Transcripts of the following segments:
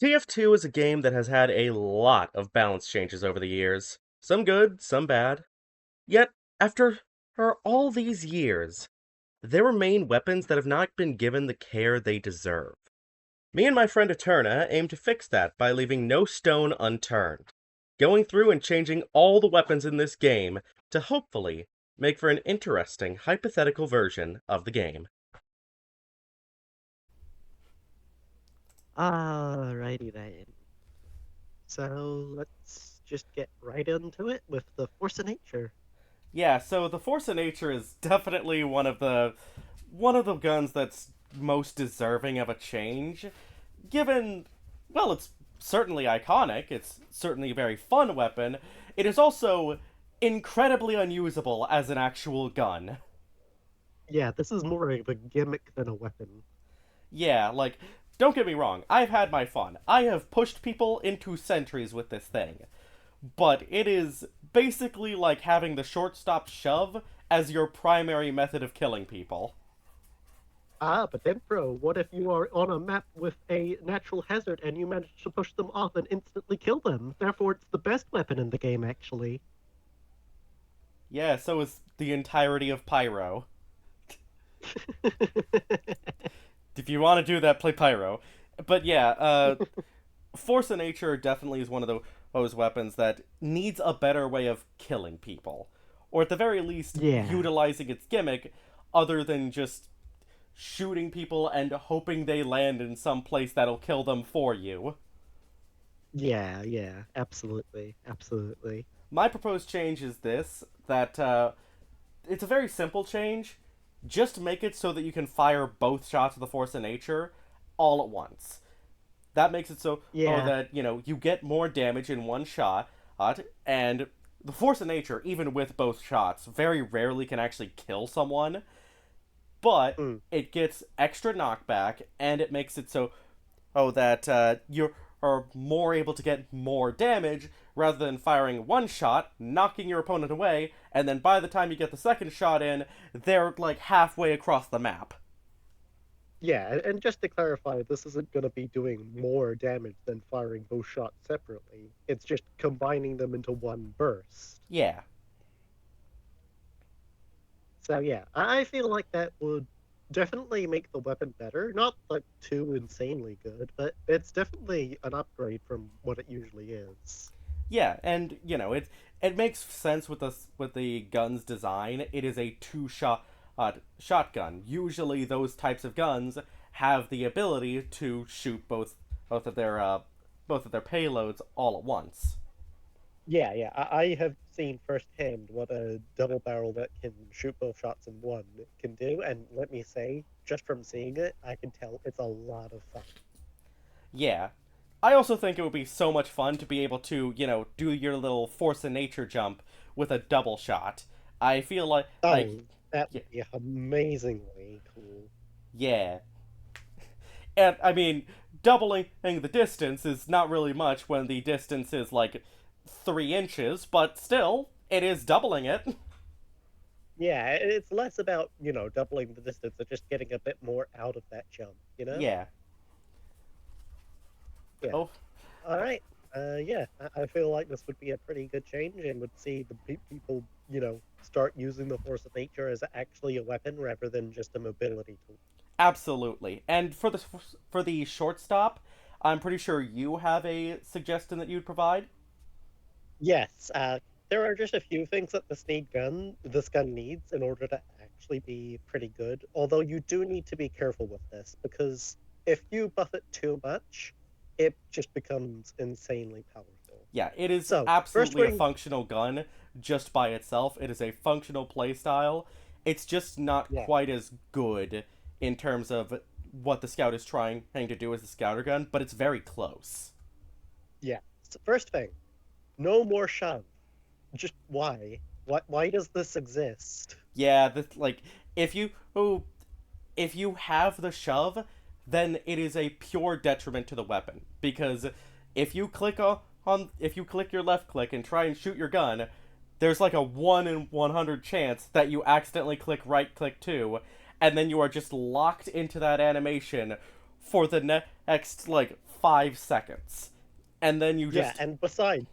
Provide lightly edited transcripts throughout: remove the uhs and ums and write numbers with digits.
TF2 is a game that has had a lot of balance changes over the years. Some good, some bad. Yet, after all these years, there remain weapons that have not been given the care they deserve. Me and my friend Eterna aim to fix that by leaving no stone unturned, going through and changing all the weapons in this game to hopefully make for an interesting hypothetical version of the game. Alrighty then. So let's just get right into it with the force of nature. Yeah, so the Force of Nature is definitely one of the guns that's most deserving of a change, given, well, it's certainly iconic, it's certainly a very fun weapon, it is also incredibly unusable as an actual gun. Yeah, this is more of a gimmick than a weapon. Yeah, like, don't get me wrong, I've had my fun. I have pushed people into sentries with this thing. But it is basically like having the shortstop shove as your primary method of killing people. But Demfro, what if you are on a map with a natural hazard and you manage to push them off and instantly kill them? Therefore, it's the best weapon in the game, actually. Yeah, so is the entirety of Pyro. If you want to do that, play Pyro. But yeah, Force of Nature definitely is one of those weapons that needs a better way of killing people. Or at the very least, Yeah, utilizing its gimmick other than just shooting people and hoping they land in some place that'll kill them for you. yeah, absolutely, absolutely. My proposed change is this that it's a very simple change. Just make it so that you can fire both shots of the Force of Nature all at once. That makes it so Yeah, that you get more damage in one shot, and the Force of Nature, even with both shots, very rarely can actually kill someone. But mm, it gets extra knockback, and it makes it so that you are more able to get more damage rather than firing one shot, knocking your opponent away, and then by the time you get the second shot in, they're like halfway across the map. yeah, and just to clarify, this isn't going to be doing more damage than firing both shots separately. It's just combining them into one burst. Yeah. So yeah, I feel like that would definitely make the weapon better. Not like too insanely good, but it's definitely an upgrade from what it usually is. Yeah, and it makes sense with the gun's design. It is a shotgun. Usually, those types of guns have the ability to shoot both of their both of their payloads all at once. Yeah, I have seen firsthand what a double barrel that can shoot both shots in one can do, and let me say, just from seeing it, I can tell it's a lot of fun. Yeah, I also think it would be so much fun to be able to do your little force of nature jump with a double shot. I feel like Oh, that yeah, would be amazingly cool. yeah. And I mean, doubling the distance is not really much when the distance is like 3 inches, but still, it is doubling it. Yeah, it's less about, doubling the distance and just getting a bit more out of that jump? Yeah. Yeah. Oh, All right. Yeah, I feel like this would be a pretty good change and would see the people, start using the force of nature as actually a weapon rather than just a mobility tool. absolutely. And for the shortstop, I'm pretty sure you have a suggestion that you'd provide. Yes, there are just a few things that this gun needs in order to actually be pretty good. Although you do need to be careful with this because if you buff it too much, it just becomes insanely powerful. Yeah, it is So, first absolutely a ring, functional gun just by itself. It is a functional playstyle. It's just not yeah, quite as good in terms of what the scout is trying to do as a scouter gun, but it's very close. yeah. So first thing, no more shove. Just why? Why does this exist? Yeah, like if you oh, if you have the shove, then it is a pure detriment to the weapon because if you if you click your left click and try and shoot your gun, there's like a 1 in 100 chance that you accidentally click right click too, and then you are just locked into that animation for the next like 5 seconds. And then you Yeah, just. and besides,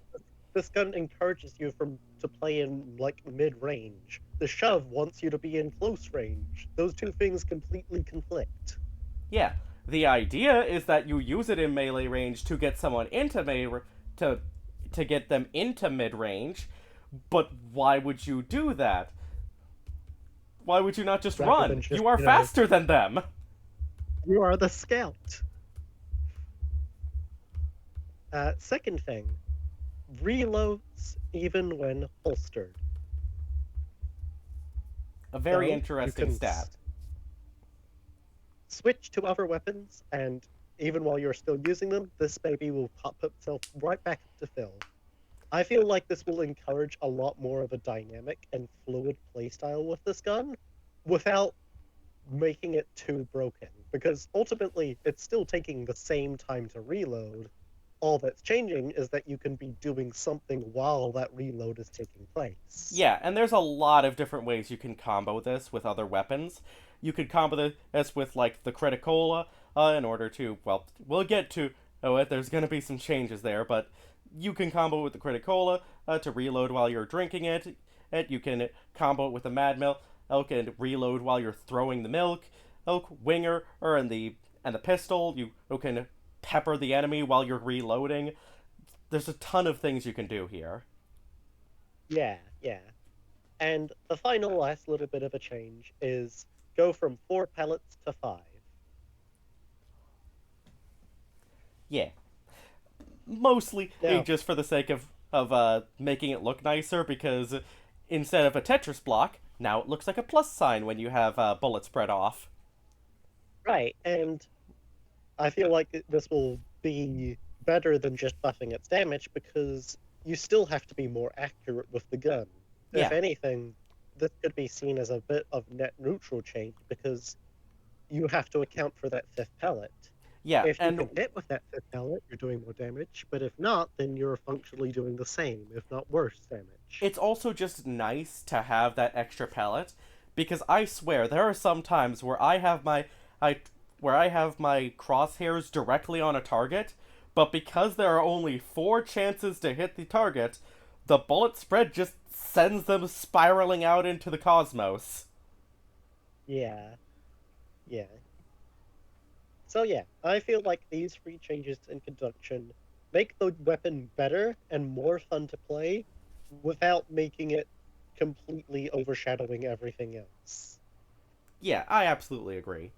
this gun encourages you to play in like mid range. The shove wants you to be in close range. Those two things completely conflict. Yeah. The idea is that you use it in melee range to get someone into melee. To, to get them into mid range. But why would you do that? Why would you not just Rather than run? just, You are faster than them! you are the scout. Second thing, reloads even when holstered. A very So you interesting can stat. switch to other weapons, and even while you're still using them, this baby will pop itself right back up to fill. I feel like this will encourage a lot more of a dynamic and fluid playstyle with this gun without making it too broken. Because ultimately, it's still taking the same time to reload. All that's changing is that you can be doing something while that reload is taking place. Yeah, and there's a lot of different ways you can combo this with other weapons. You could combo this with, like, the Criticola, in order to, well, we'll get to, there's gonna be some changes there, but you can combo with the Criticola, to reload while you're drinking it. You can combo it with the Mad Milk, and reload while you're throwing the milk. Winger, and the pistol, you can pepper the enemy while you're reloading. There's a ton of things you can do here. Yeah, yeah. And the final last little bit of a change is go from 4 pellets to 5. Yeah, mostly Now, just for the sake of making it look nicer, because instead of a Tetris block, now it looks like a plus sign when you have bullets spread off. right, and I feel like this will be better than just buffing its damage because you still have to be more accurate with the gun. If Yeah, anything, this could be seen as a bit of net neutral change because you have to account for that fifth pellet. yeah, If you and can hit with that fifth pellet, you're doing more damage, but if not, then you're functionally doing the same, if not worse, damage. it's also just nice to have that extra pellet, because I swear there are some times where I where I have my crosshairs directly on a target, but because there are only 4 chances to hit the target, the bullet spread just sends them spiraling out into the cosmos. Yeah, yeah. So yeah, I feel like these three changes in conduction make the weapon better and more fun to play without making it completely overshadowing everything else. Yeah, I absolutely agree.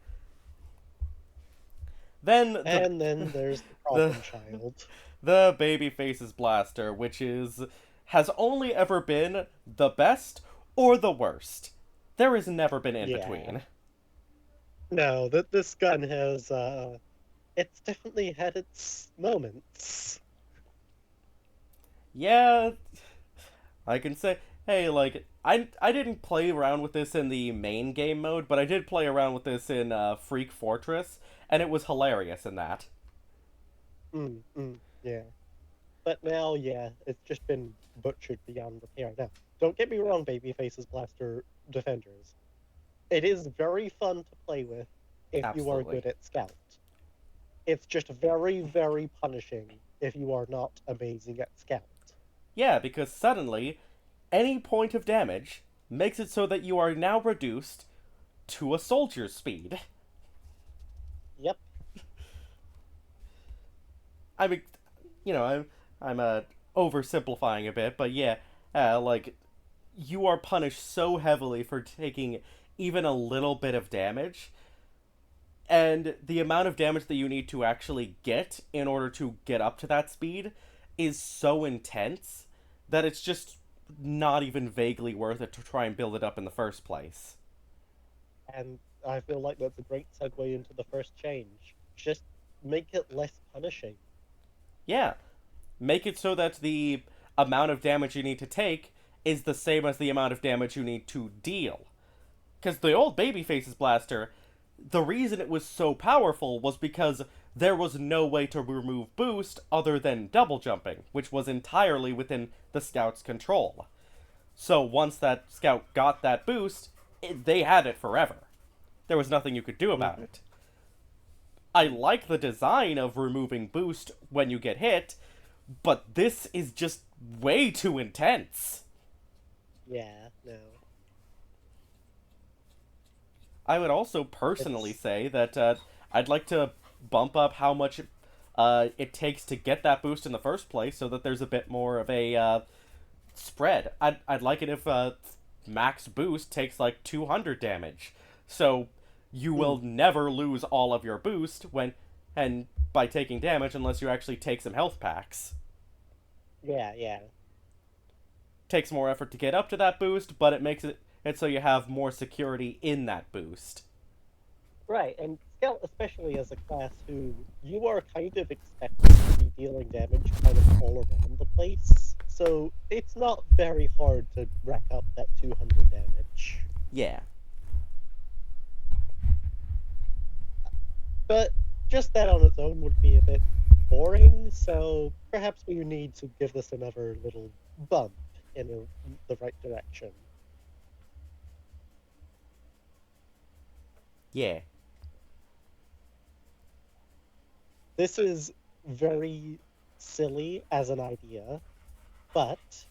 Then And then there's the the problem child. the Babyface's blaster, which is has only ever been the best or the worst. There has never been in Yeah. between. No, that this gun has it's definitely had its moments. Yeah, I can say, hey, like I didn't play around with this in the main game mode, but I did play around with this in Freak Fortress, and it was hilarious in that. Yeah. But now, yeah, it's just been butchered beyond repair. Now, don't get me wrong, Babyface's Blaster Defenders. It is very fun to play with if you are Absolutely. good at Scout. It's just very, very punishing if you are not amazing at Scout. Yeah, because suddenly, any point of damage makes it so that you are now reduced to a soldier's speed. Yep. I mean, I'm oversimplifying a bit, but yeah, like you are punished so heavily for taking even a little bit of damage, and the amount of damage that you need to actually get in order to get up to that speed is so intense that it's just not even vaguely worth it to try and build it up in the first place. And I feel like that's a great segue into the first change. Just make it less punishing. Yeah, make it so that the amount of damage you need to take is the same as the amount of damage you need to deal. Because the old Babyface's blaster, the reason it was so powerful was because there was no way to remove boost other than double jumping, which was entirely within the scout's control. So once that scout got that boost, they had it forever. There was nothing you could do about Mhm. it. I like the design of removing boost when you get hit, but this is just way too intense. Yeah, no. I would also personally It's say that I'd like to bump up how much it takes to get that boost in the first place, so that there's a bit more of a spread. I'd like it if max boost takes like 200 damage, so you will mm, never lose all of your boost when and by taking damage unless you actually take some health packs. yeah, yeah. Takes more effort to get up to that boost, but it makes it so you have more security in that boost. Right, and Scout, especially as a class who you are kind of expected to be dealing damage kind of all around the place, so it's not very hard to rack up that 200 damage. Yeah. But just that on its own would be a bit boring, so perhaps we need to give this another little bump in the right direction. Yeah. This is very silly as an idea, but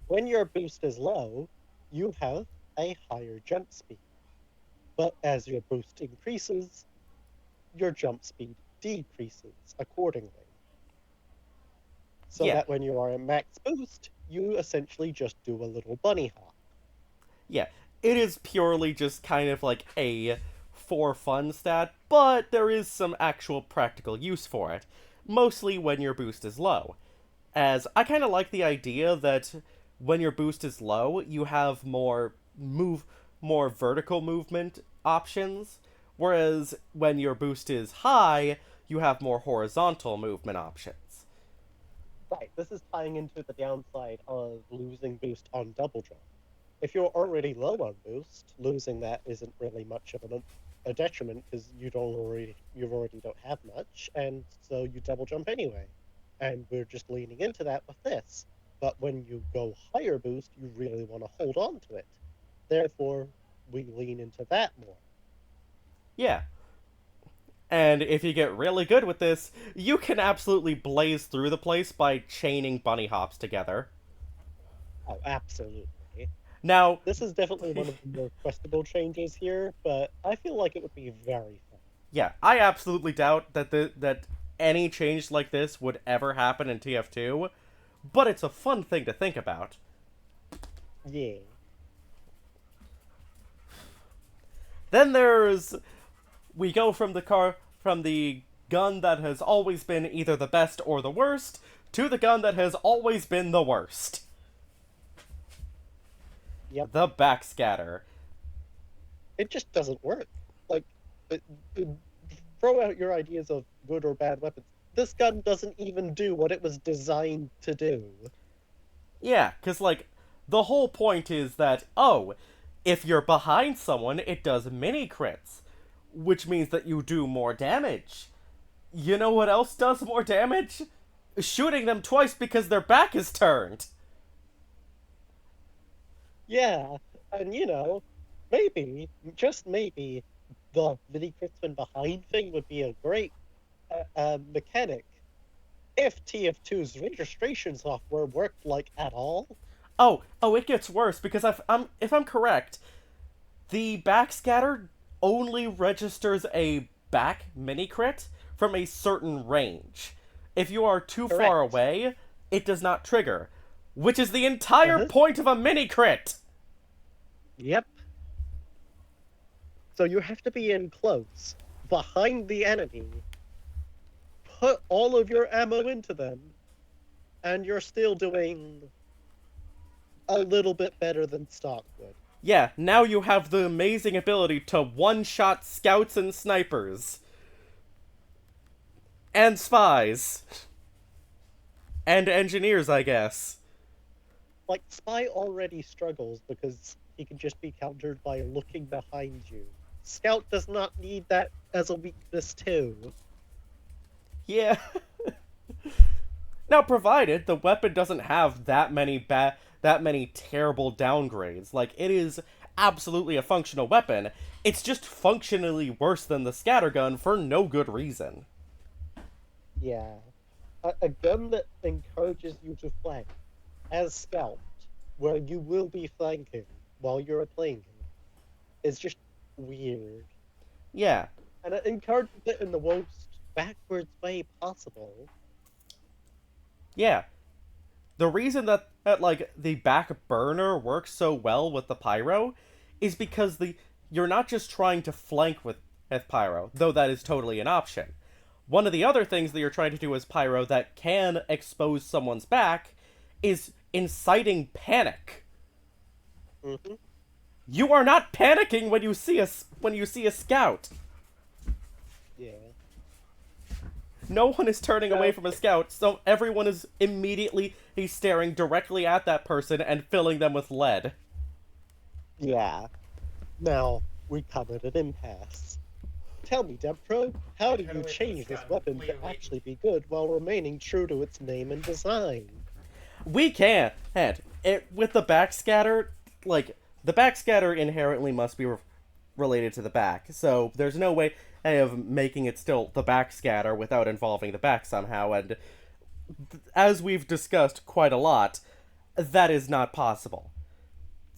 when your boost is low, you have a higher jump speed. But as your boost increases, your jump speed decreases accordingly. So Yeah. that when you are at max boost, you essentially just do a little bunny hop. Yeah. It is purely just kind of like a for fun stat, but there is some actual practical use for it, mostly when your boost is low. As I kind of like the idea that when your boost is low, you have more vertical movement options, whereas when your boost is high, you have more horizontal movement options. Right, this is tying into the downside of losing boost on double jump. If you're already low on boost, losing that isn't really much of a detriment because you already don't have much, and so you double jump anyway. And we're just leaning into that with this. But when you go higher boost, you really want to hold on to it. Therefore, we lean into that more. Yeah. And if you get really good with this, you can absolutely blaze through the place by chaining bunny hops together. Oh, absolutely. Now, This is definitely one of the more questable changes here, but I feel like it would be very fun. yeah, I absolutely doubt that any change like this would ever happen in TF2, but it's a fun thing to think about. Yeah. Then there's we go from the gun that has always been either the best or the worst to the gun that has always been the worst. Yep. The backscatter. It just doesn't work. Like, throw out your ideas of good or bad weapons. This gun doesn't even do what it was designed to do. Yeah, cuz like the whole point is that oh, if you're behind someone, it does mini crits, which means that you do more damage. You know what else does more damage? Shooting them twice because their back is turned. Yeah, and maybe, just maybe, the mini crits when behind thing would be a great mechanic if TF2's registration software worked like at all. Oh, it gets worse because if I'm correct, the backscatter only registers a back mini crit from a certain range. If you are too far Correct. away, it does not trigger, which is the entire Uh-huh. point of a mini crit. Yep. So you have to be in close, behind the enemy, put all of your ammo into them, and you're still doing a little bit better than stock would. Yeah, now you have the amazing ability to one-shot scouts and snipers. And spies. And engineers, I guess. Like, Spy already struggles because he can just be countered by looking behind you. Scout does not need that as a weakness, too. Yeah. Now, provided the weapon doesn't have that many terrible downgrades, like it is absolutely a functional weapon. It's just functionally worse than the scattergun for no good reason. Yeah. A gun that encourages you to flank as scout, where you will be flanking while you're playing it, is just weird. Yeah, And it encourages it in the most backwards way possible. yeah. The reason that like the back burner works so well with the pyro is because the you're not just trying to flank with pyro, though that is totally an option. One of the other things that you're trying to do as pyro that can expose someone's back is inciting panic. Hmm. You are not panicking when you see a scout. Yeah. No one is turning away Now, from a scout, so everyone is immediately staring directly at that person and filling them with lead. yeah. Now we come at an impasse. Tell me, Demfro, how do you change this weapon to actually be good while remaining true to its name and design? We can. And with the backscatter, like the backscatter inherently must be related to the back, so there's no way of making it still the backscatter without involving the back somehow. And as we've discussed quite a lot, that is not possible.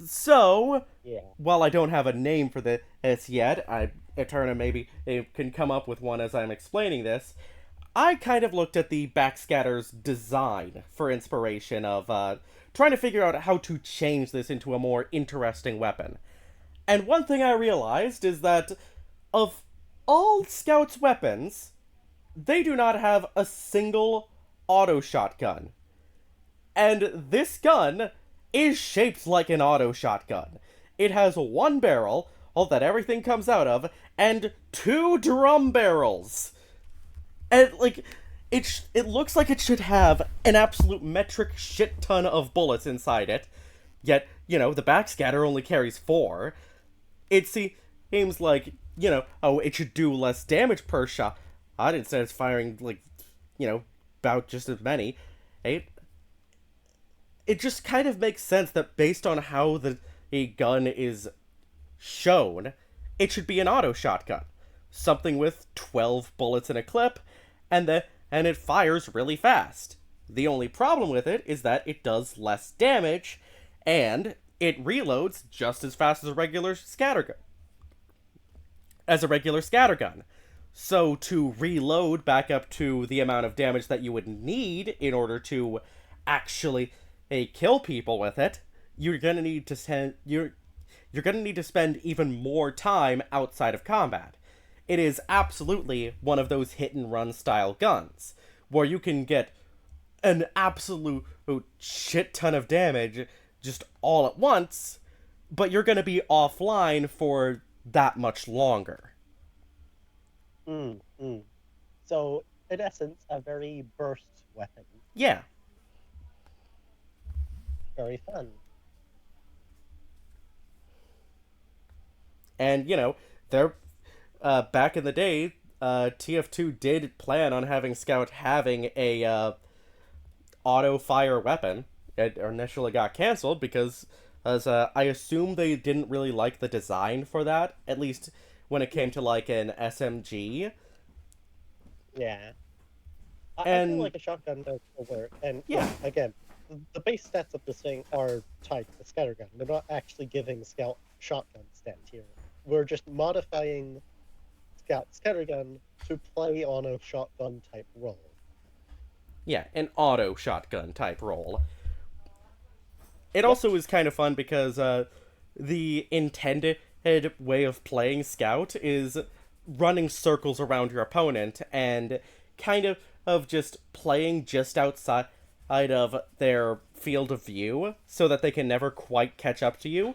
So, Yeah. while I don't have a name for this yet, Eterna maybe can come up with one as I'm explaining this. I kind of looked at the backscatter's design for inspiration of trying to figure out how to change this into a more interesting weapon. And one thing I realized is that of all Scout's weapons, they do not have a single auto shotgun. And this gun is shaped like an auto shotgun. It has one barrel, all that everything comes out of, and two drum barrels. And like it looks like it should have an absolute metric shit ton of bullets inside it. Yet, the backscatter only carries four. It seems like, oh, it should do less damage per shot. Instead it's firing like, about just as many. It it just kind of makes sense that based on how the a gun is shown, it should be an auto shotgun. Something with 12 bullets in a clip, and it fires really fast. The only problem with it is that it does less damage, and it reloads just as fast as a regular scattergun. So to reload back up to the amount of damage that you would need in order to actually kill people with it, you're gonna need to spend even more time outside of combat. It is absolutely one of those hit and run style guns where you can get an absolute shit ton of damage just all at once, but you're gonna be offline for that much longer. Mm, mm. So, in essence, a very burst weapon. Yeah, Very fun. and they're back in the day, TF2 did plan on having Scout having a auto fire weapon. It initially got canceled because, as I assume they didn't really like the design for that, at least when it came Mm, to like an SMG. yeah. I feel And like a shotgun does still work. And yeah, look, again, the base stats of this thing are tied to the scattergun. They're not actually giving Scout shotgun stats here. We're just modifying Scout scattergun to play on a shotgun type role. yeah, an auto shotgun type role. It Yep. also is kind of fun because the intended way of playing Scout is running circles around your opponent and kind of just playing just outside of their field of view so that they can never quite catch up to you.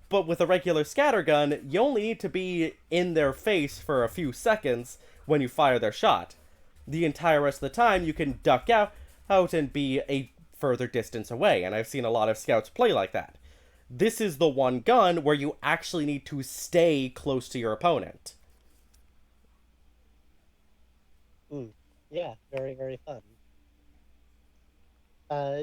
But with a regular scattergun, you only need to be in their face for a few seconds when you fire their shot. The entire rest of the time, you can duck out and be a further distance away, and I've seen a lot of scouts play like that. This is the one gun where you actually need to stay close to your opponent. Mm. Yeah, very, very fun. Uh,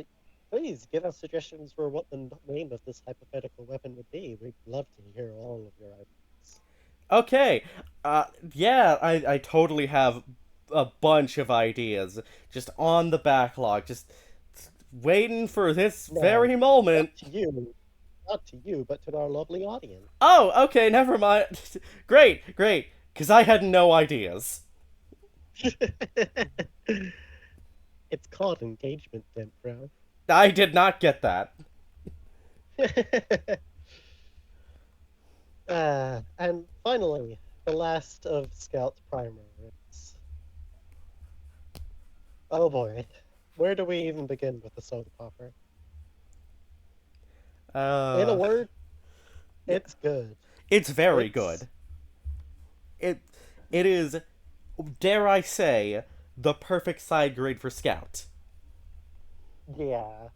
but please give us suggestions for what the name of this hypothetical weapon would be. We'd love to hear all of your ideas. Okay. Yeah, I totally have a bunch of ideas just on the backlog, just waiting for this Now, very not moment. to you, not to you, but to our lovely audience. Oh, okay, never mind. Great, great, because I had no ideas. It's called engagement, Demfro. I did not get that. And finally, the last of Scout's primaries. Oh boy, where do we even begin with the soda popper? In a Uh, word, yeah, it's good. it's very It's, good. It, it is, dare I say, the perfect side grade for Scout. yeah.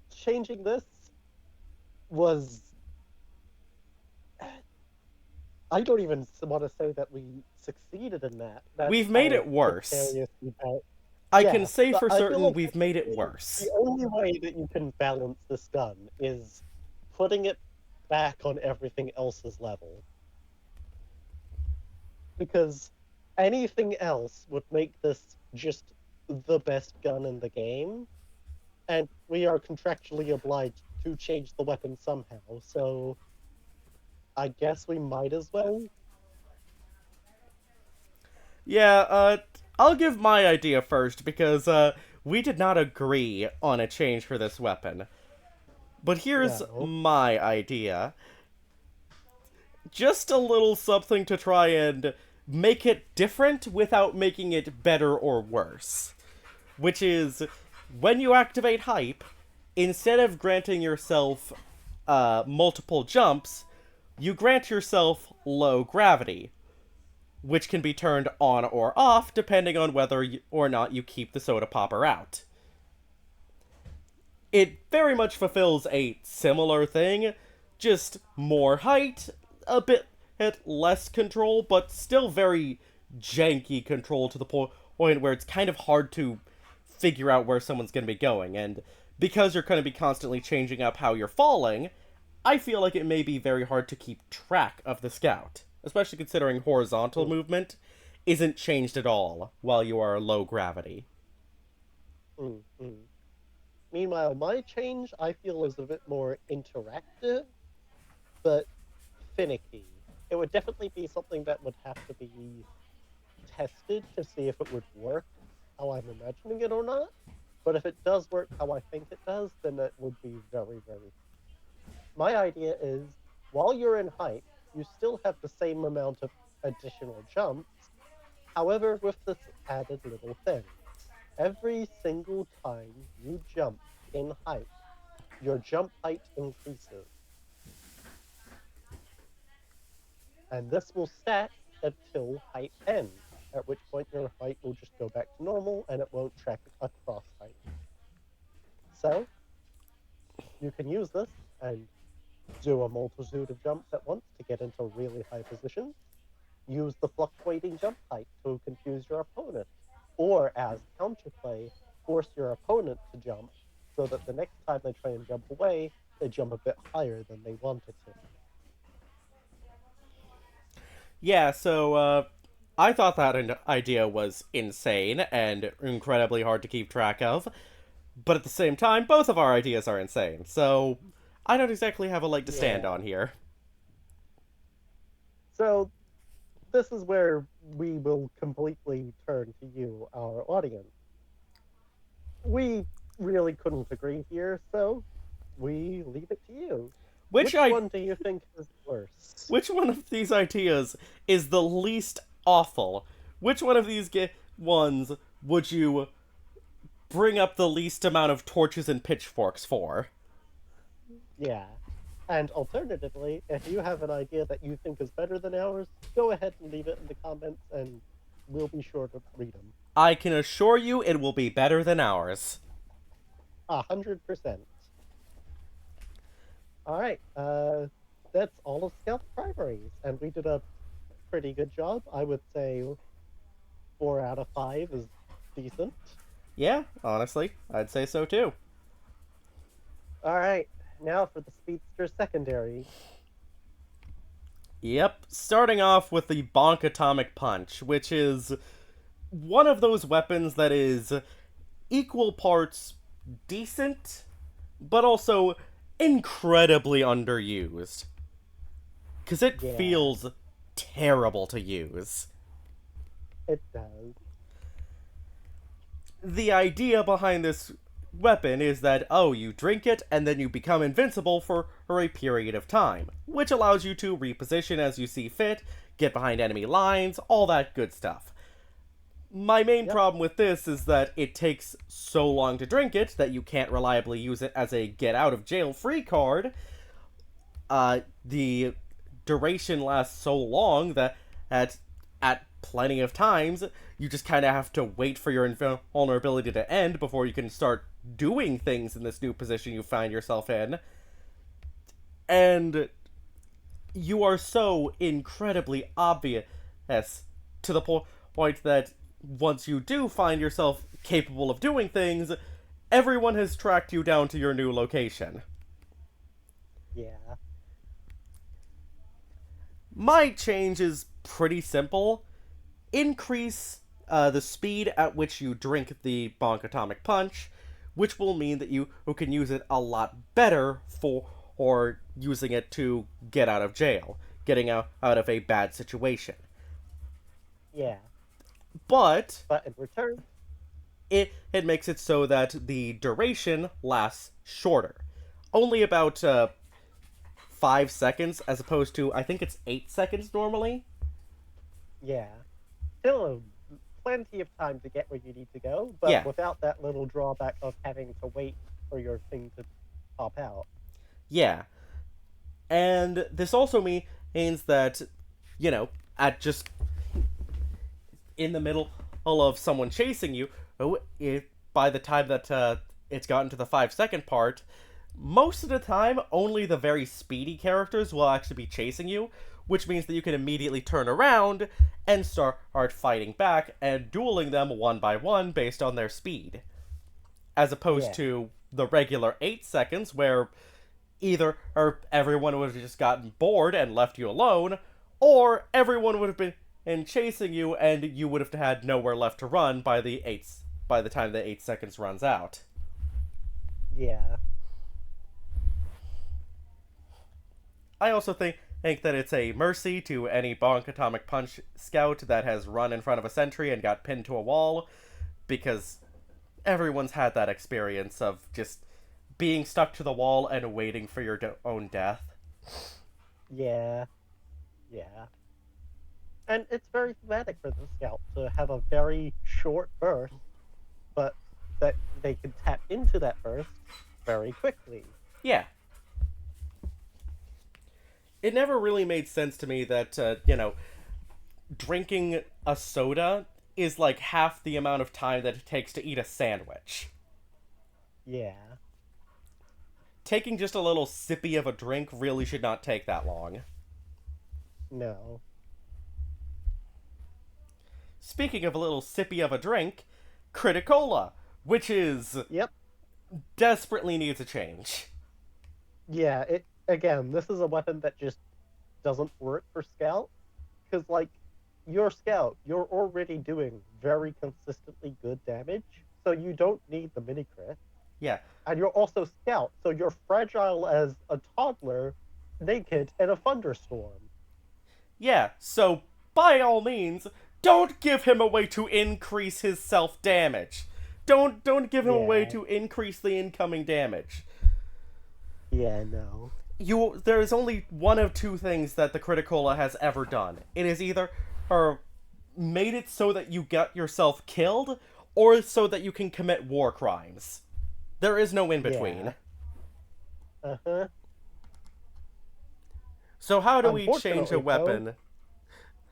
Changing this was, I don't even want to say that we succeeded in that. That's We've made how it worse. precariously bad. I can Yeah, say but for I feel certain like we've made it the worse. only way that you can balance this gun is putting it back on everything else's level. Because anything else would make this just the best gun in the game, and we are contractually obliged to change the weapon somehow, so I guess we might as well. Yeah, I'll give my idea first because, we did not agree on a change for this weapon. But here's No. my idea. Just a little something to try and make it different without making it better or worse. Which is, when you activate Hype, instead of granting yourself multiple jumps, you grant yourself low gravity, which can be turned on or off depending on whether or not you keep the soda popper out. It very much fulfills a similar thing, just more height, a bit less control, but still very janky control to the point where it's kind of hard to figure out where someone's going to be going. And because you're going to be constantly changing up how you're falling, I feel like it may be very hard to keep track of the scout, especially considering horizontal Mm, movement isn't changed at all while you are low gravity. mm, mm. Meanwhile, my change I feel is a bit more interactive, but finicky. It would definitely be something that would have to be tested to see if it would work how I'm imagining it or not. But if it does work how I think it does, then it would be very, very. My idea is while you're in height, you still have the same amount of additional jumps. However, with this added little thing, every single time you jump in height, your jump height increases. And this will stack until height ends, at which point your height will just go back to normal and it won't track across height. So you can use this and do a multitude of jumps at once to get into really high positions. Use the fluctuating jump height to confuse your opponent, or as counterplay, force your opponent to jump so that the next time they try and jump away, they jump a bit higher than they wanted to. Yeah, so I thought that idea was insane and incredibly hard to keep track of, but at the same time, both of our ideas are insane. So I don't exactly have a leg to stand Yeah. on here. So this is where we will completely turn to you, our audience. We really couldn't agree here, so we leave it to you. Which Which I one do you think is worse? which one of these ideas is the least awful? Which one of these ones would you bring up the least amount of torches and pitchforks for? Yeah. And alternatively, if you have an idea that you think is better than ours, go ahead and leave it in the comments and we'll be sure to read them. I can assure you it will be better than ours. 100%. All right. That's all of Scout primaries, and we did a pretty good job. I would say 4 out of 5 is decent. Yeah, honestly, I'd say so too. All right, now for the speedster secondary. Yep, starting off with the Bonk Atomic Punch, which is one of those weapons that is equal parts decent, but also incredibly underused. Because it Yeah, feels terrible to use. it does. The idea behind this weapon is that, oh, you drink it and then you become invincible for a period of time, which allows you to reposition as you see fit, get behind enemy lines, all that good stuff. My main Yep. problem with this is that it takes so long to drink it that you can't reliably use it as a get out of jail free card. The duration lasts so long that at plenty of times you just kind of have to wait for your invulnerability to end before you can start doing things in this new position you find yourself in. And you are so incredibly obvious to the point that once you do find yourself capable of doing things, everyone has tracked you down to your new location. Yeah. My change is pretty simple. Increase the speed at which you drink the Bonk Atomic Punch, which will mean that you can use it a lot better for or using it to get out of jail, getting out of a bad situation. Yeah. But But in return, it makes it so that the duration lasts shorter. Only about 5 seconds, as opposed to, I think it's 8 seconds normally. yeah. Still plenty of time to get where you need to go, but Yeah, without that little drawback of having to wait for your thing to pop out. yeah. And this also means that, at just in the middle of someone chasing you, by the time that it's gotten to the 5 second part, most of the time only the very speedy characters will actually be chasing you, which means that you can immediately turn around and start fighting back and dueling them one by one based on their speed. As opposed Yeah. to the regular 8 seconds where either or everyone would have just gotten bored and left you alone, or everyone would have been chasing you and you would have had nowhere left to run by the time the 8 seconds runs out. Yeah. I also think that it's a mercy to any Bonk Atomic Punch scout that has run in front of a sentry and got pinned to a wall, because everyone's had that experience of just being stuck to the wall and waiting for your own death. Yeah. Yeah. And it's very thematic for the scout to have a very short burst, but that they can tap into that burst very quickly. Yeah, it never really made sense to me that drinking a soda is like half the amount of time that it takes to eat a sandwich. Yeah. Taking just a little sippy of a drink really should not take that long. No. Speaking of a little sippy of a drink, Criticola, which is Yep. desperately needs a change. Yeah. It again. This is a weapon that just doesn't work for scout because your scout, you're already doing very consistently good damage, so you don't need the mini crit. Yeah, And you're also scout, so you're fragile as a toddler, naked in a thunderstorm. yeah, so by all means, don't give him a way to increase his self damage. Don't give him a way Yeah. to increase the incoming damage. Yeah. No. There is only one of two things that the Criticola has ever done. It is either or made it so that you get yourself killed, or so that you can commit war crimes. There is no in Yeah. between. Uh huh. So how do we change a Unfortunately, though, weapon?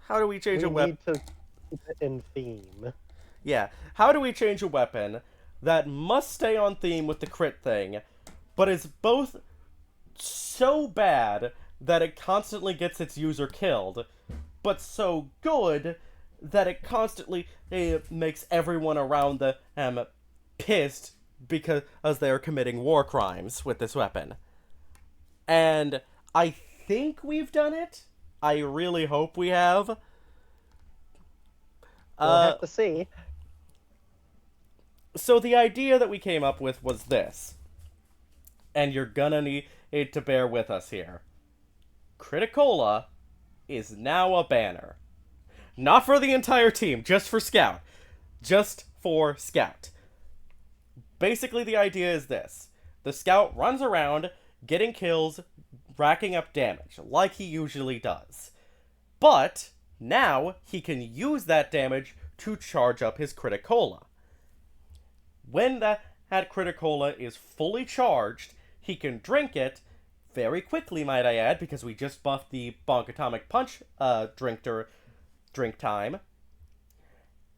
How do we change a we weapon? need to keep it in theme. Yeah, how do we change a weapon that must stay on theme with the crit thing, but is both so bad that it constantly gets its user killed, but so good that it constantly makes everyone around them pissed because they are committing war crimes with this weapon. And I think we've done it. I really hope we have. We'll Uh, have to see. so the idea that we came up with was this, and you're gonna need to bear with us here. Criticola is now a banner. Not for the entire team, just for Scout. Just for Scout. Basically, the idea is this: the Scout runs around, getting kills, racking up damage, like he usually does. But now he can use that damage to charge up his Criticola. When that Criticola is fully charged, he can drink it very quickly, might I add, because we just buffed the Bonk Atomic Punch drink time.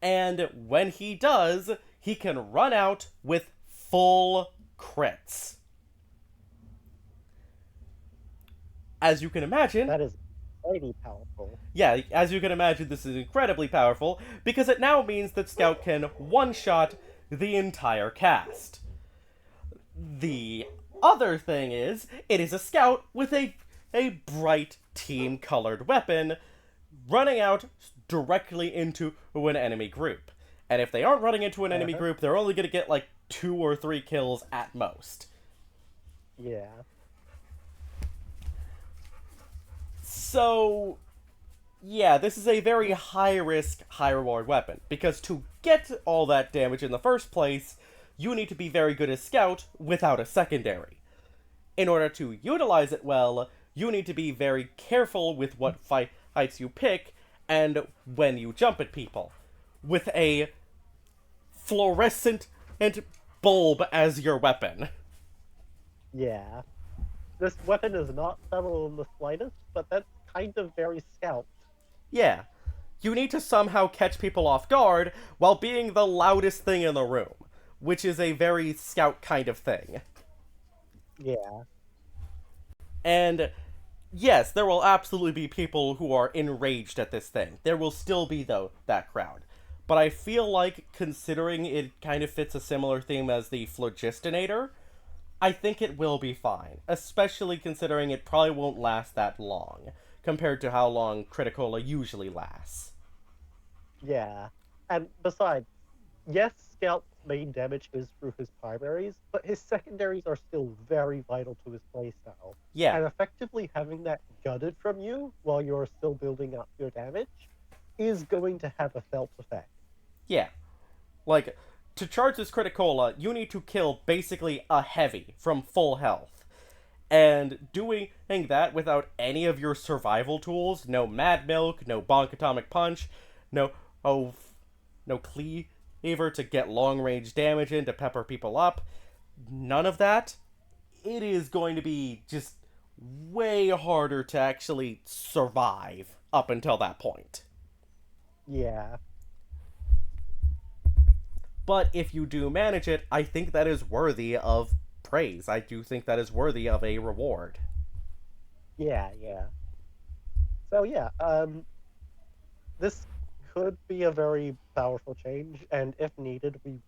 And when he does, he can run out with full crits. As you can imagine, That is mighty powerful. yeah, as you can imagine, this is incredibly powerful because it now means that Scout can one-shot the entire cast. The other thing is, it is a Scout with a bright team-colored weapon running out directly into an enemy group. And if they aren't running into an enemy Uh-huh. group, they're only going to get like 2 or 3 kills at most. Yeah. So, yeah, this is a very high risk, high reward weapon. Because to get all that damage in the first place, you need to be very good as Scout without a secondary. In order to utilize it well, you need to be very careful with what fights you pick and when you jump at people. With a fluorescent and bulb as your weapon. Yeah. This weapon is not subtle in the slightest, but that's kind of very Scout. Yeah. You need to somehow catch people off guard while being the loudest thing in the room, which is a very Scout kind of thing. Yeah. And yes, there will absolutely be people who are enraged at this thing. There will still be, though, that crowd. But I feel like, considering it kind of fits a similar theme as the Phlogistinator, I think it will be fine. Especially considering it probably won't last that long, compared to how long Criticola usually lasts. Yeah. And besides, yes, Scout's main damage is through his primaries, but his secondaries are still very vital to his playstyle. Yeah, And effectively having that gutted from you while you're still building up your damage is going to have a felt effect. yeah. Like, to charge this Criticola, you need to kill basically a heavy from full health. And doing that without any of your survival tools, no Mad Milk, no Bonk Atomic Punch, no oh, no Cleaver to get long range damage in to pepper people up, none of that, it is going to be just way harder to actually survive up until that point. Yeah. But if you do manage it, I think that is worthy of praise. I do think that is worthy of a reward. Yeah, yeah. So yeah, this could be a very powerful change, and if needed, we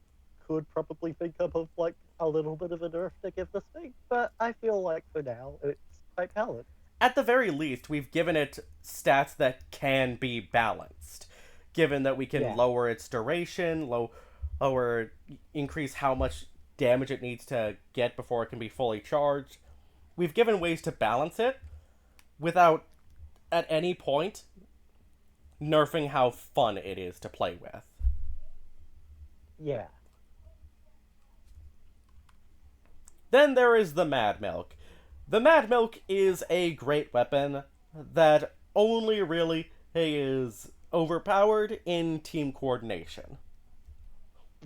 could probably think of like a little bit of a nerf to give this thing. But I feel like for now it's quite balanced. At the very least, we've given it stats that can be balanced. Given that we can Yeah, lower its duration, lower, increase how much damage it needs to get before it can be fully charged. We've given ways to balance it without, at any point, nerfing how fun it is to play with. yeah, Then there is the Mad Milk. The Mad Milk is a great weapon that only really is overpowered in team coordination.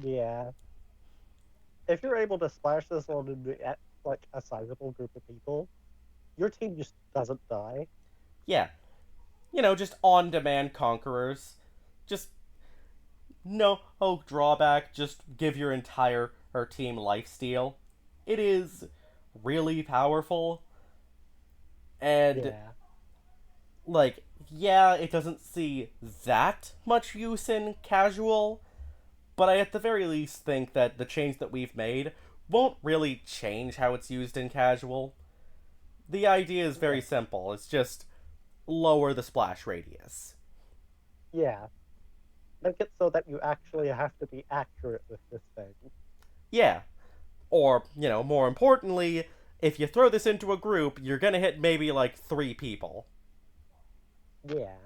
yeah. If you're able to splash this on like a sizable group of people, your team just doesn't die. Yeah, just on demand conquerors. Just no drawback, just give your entire team lifesteal. It is really powerful, and Yeah, like, yeah, it doesn't see that much use in casual, but I at the very least think that the change that we've made won't really change how it's used in casual. The idea is very Yeah, simple. It's just lower the splash radius. yeah. Make it so that you actually have to be accurate with this thing. Yeah. Or, more importantly, if you throw this into a group, you're gonna hit maybe like 3 people, Yeah.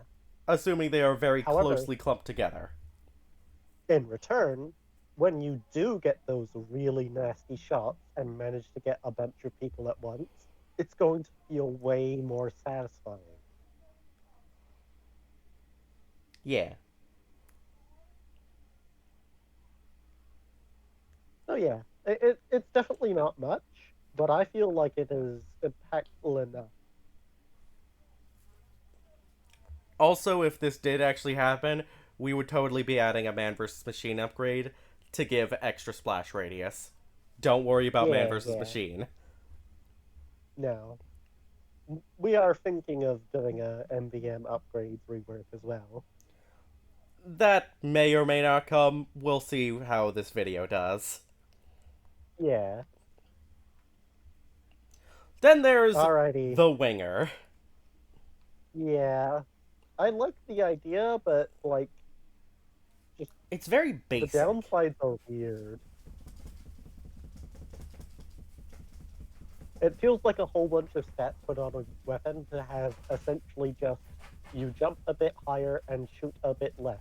assuming they are very However, closely clumped together. in return, when you do get those really nasty shots and manage to get a bunch of people at once, it's going to feel way more satisfying. Yeah. So yeah, it's definitely not much, but I feel like it is impactful enough. Also, if this did actually happen, we would totally be adding a man versus machine upgrade to give extra splash radius. Don't worry about man Yeah, versus yeah. machine. No, we are thinking of doing a MVM upgrades rework as well. That may or may not come. We'll see how this video does. Yeah. Then there's Alrighty. the winger. Yeah, I like the idea, but like, just It's very the basic. downsides are weird. It feels like a whole bunch of stats put on a weapon to have essentially just you jump a bit higher and shoot a bit less.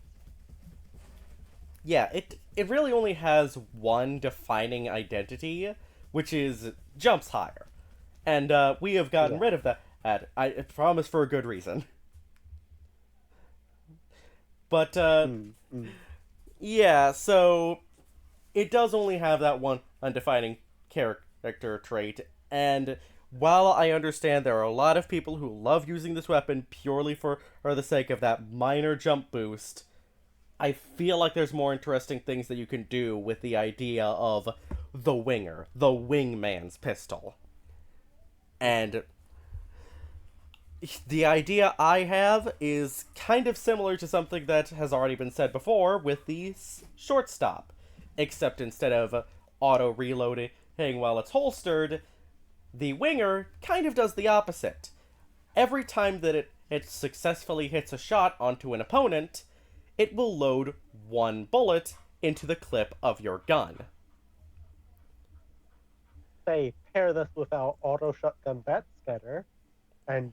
Yeah, it really only has one defining identity, which is jumps higher. And we have gotten Yeah. rid of that. I promise for a good reason. But Mm, mm. yeah, so it does only have that one undefining character trait. And while I understand there are a lot of people who love using this weapon purely for the sake of that minor jump boost, I feel like there's more interesting things that you can do with the idea of the winger, the wingman's pistol. And the idea I have is kind of similar to something that has already been said before with the shortstop, except instead of auto reloading while it's holstered, the winger kind of does the opposite. Every time that it successfully hits a shot onto an opponent, it will load one bullet into the clip of your gun. Say, pair this with our auto shotgun bat scatter, and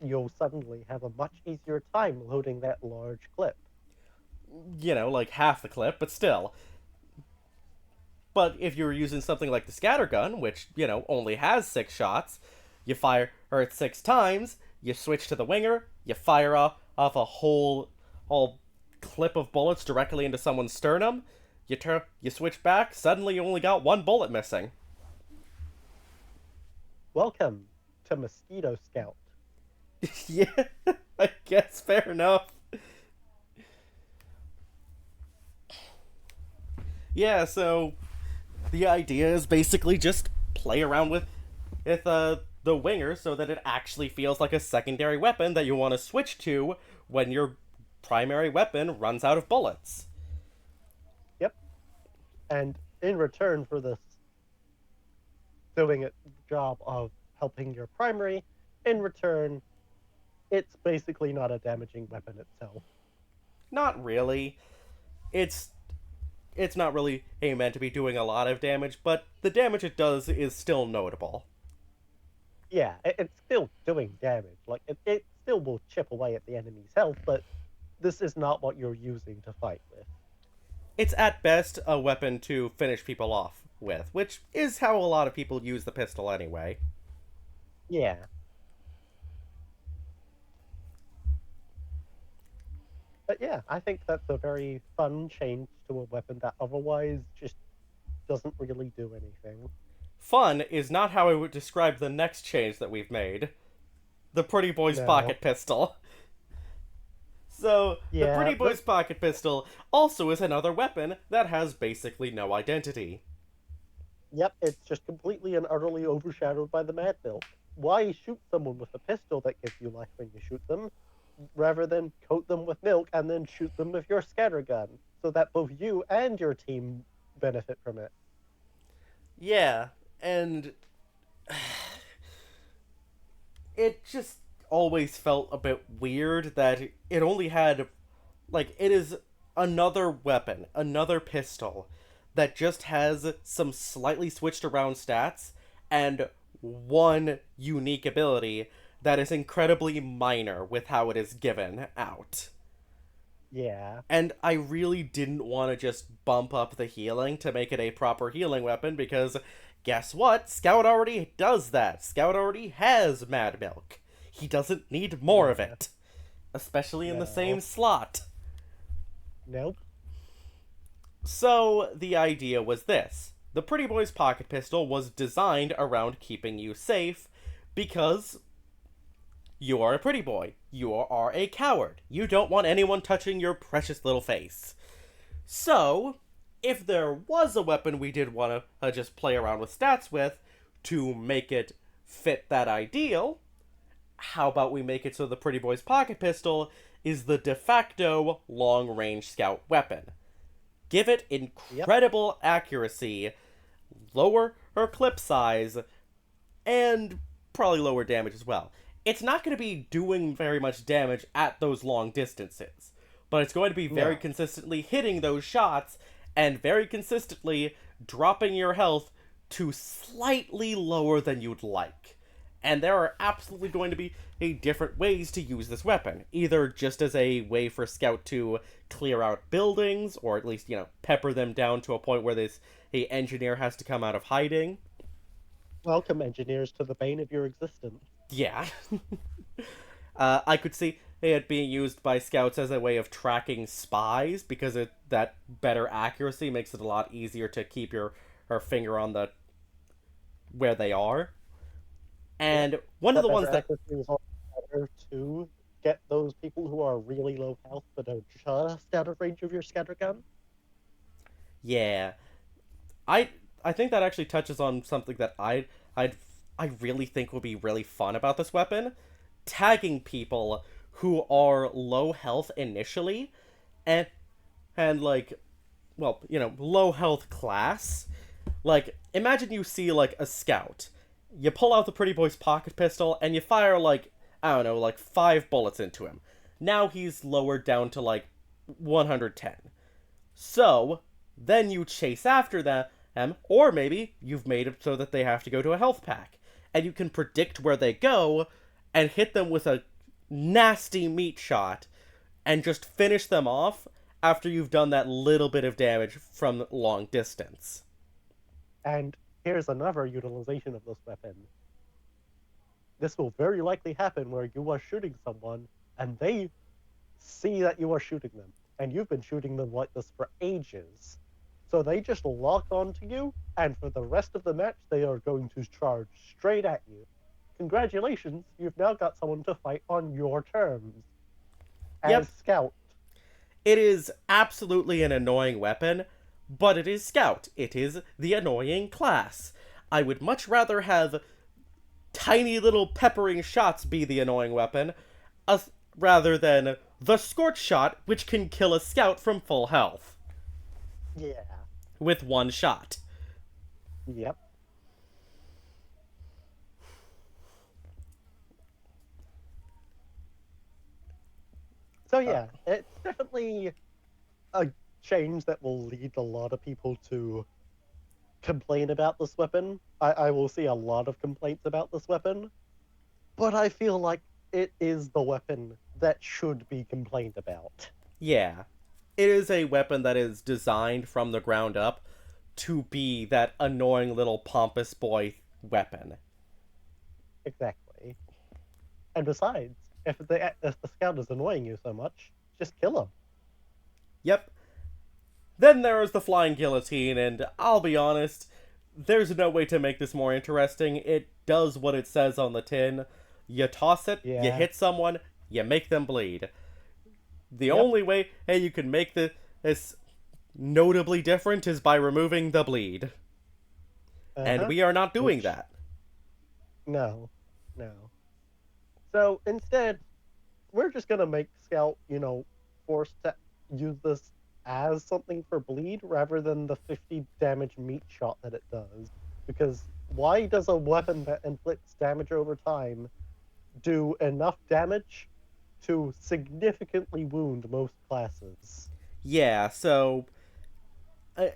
you'll suddenly have a much easier time loading that large clip. Like half the clip, but still. But if you're using something like the scattergun, which, only has 6 shots, you fire it 6 times, you switch to the winger, you fire off a whole clip of bullets directly into someone's sternum, you switch back, suddenly you only got one bullet missing. Welcome to Mosquito Scout. Yeah, I guess fair enough. Yeah, so the idea is basically just play around with the winger so that it actually feels like a secondary weapon that you want to switch to when your primary weapon runs out of bullets. Yep. And in return for this doing a job of helping your primary, in return, it's basically not a damaging weapon itself. Not really. It's it's not really meant to be doing a lot of damage, but the damage it does is still notable. Yeah, it's still doing damage. Like, it still will chip away at the enemy's health, but this is not what you're using to fight with. It's at best a weapon to finish people off with, which is how a lot of people use the pistol anyway. Yeah. But yeah, I think that's a very fun change to a weapon that otherwise just doesn't really do anything. Fun is not how I would describe the next change that we've made. The Pretty Boy's No. pocket pistol. So, the Yeah, Pretty Boy's pocket pistol also is another weapon that has basically no identity. yep, it's just completely and utterly overshadowed by the mad milk. Why shoot someone with a pistol that gives you life when you shoot them, rather than coat them with milk and then shoot them with your scattergun? so that both you and your team benefit from it. Yeah, and it just always felt a bit weird that it only had, like, it is another weapon, another pistol that just has some slightly switched around stats and one unique ability that is incredibly minor with how it is given out. Yeah, And I really didn't want to just bump up the healing to make it a proper healing weapon because guess what? Scout already does that. Scout already has Mad Milk. He doesn't need more of yeah, it, especially in the same no, slot. nope, So the idea was this: the Pretty Boy's pocket pistol was designed around keeping you safe because you are a pretty boy. You are a coward. You don't want anyone touching your precious little face. So, if there was a weapon we did want to just play around with stats with to make it fit that ideal, how about we make it so the Pretty Boy's pocket pistol is the de facto long range scout weapon? Give it yep, incredible accuracy, lower her clip size, and probably lower damage as well. It's not going to be doing very much damage at those long distances, but it's going to be very no. consistently hitting those shots and very consistently dropping your health to slightly lower than you'd like. And there are absolutely going to be different ways to use this weapon. Either just as a way for Scout to clear out buildings, or at least, pepper them down to a point where this engineer has to come out of hiding. Welcome, engineers, to the bane of your existence. Yeah. I could see it being used by scouts as a way of tracking spies because that better accuracy makes it a lot easier to keep your finger on the where they are. Yep. And one of That the better ones that accuracy is also better to get those people who are really low health but are just out of range of your scatter gun. yeah, I I think that actually touches on something that I'd I really think would be really fun about this weapon: tagging people who are low health initially, and like, well, low health class. Like, imagine you see like a scout, you pull out the Pretty Boy's pocket pistol and you fire like, I don't know, like 5 bullets into him. Now he's lowered down to like 110. So then you chase after them, or maybe you've made it so that they have to go to a health pack, and you can predict where they go and hit them with a nasty meat shot and just finish them off after you've done that little bit of damage from long distance. And here's another utilization of this weapon. This will very likely happen where you are shooting someone and they see that you are shooting them, and you've been shooting them like this for ages. So they just lock onto you, and for the rest of the match, they are going to charge straight at you. Congratulations, you've now got someone to fight on your terms as Yep, Scout. it is absolutely an annoying weapon, but it is Scout. It is the annoying class. I would much rather have tiny little peppering shots be the annoying weapon, uh, rather than the Scorch Shot, which can kill a Scout from full health Yeah. with one shot. Yep. So Uh, yeah, it's definitely a change that will lead a lot of people to complain about this weapon. I will see a lot of complaints about this weapon, but I feel like it is the weapon that should be complained about. yeah. It is a weapon that is designed from the ground up to be that annoying little pompous boy weapon. Exactly. And besides, if the scout is annoying you so much, just kill him. Yep. Then there is the flying guillotine, and I'll be honest, there's no way to make this more interesting. It does what it says on the tin. You toss it, you Yeah. hit someone, you make them bleed. The Yep. only way you can make this notably different is by removing the bleed. Uh And huh. we are not doing Which that. no, no. So instead, we're just gonna make Scout, forced to use this as something for bleed rather than the 50 damage meat shot that it does. Because why does a weapon that inflicts damage over time do enough damage to significantly wound most classes? Yeah, so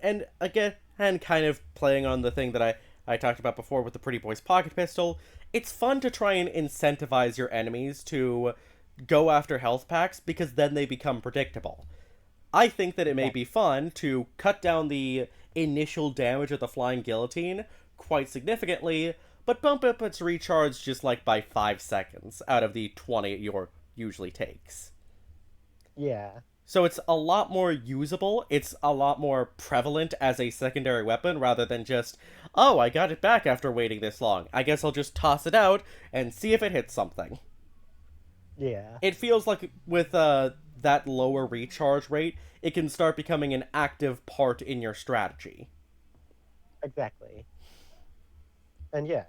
and again, and kind of playing on the thing that I talked about before with the Pretty Boy's pocket pistol, it's fun to try and incentivize your enemies to go after health packs because then they become predictable. I think that it may be Exactly. fun to cut down the initial damage of the flying guillotine quite significantly, but bump up its recharge just like by 5 seconds out of the 20 it usually takes. Yeah, So it's a lot more usable, it's a lot more prevalent as a secondary weapon rather than just, oh, I got it back after waiting this long. I guess I'll just toss it out and see if it hits something. yeah, It feels like with that lower recharge rate, it can start becoming an active part in your strategy. exactly. And yeah,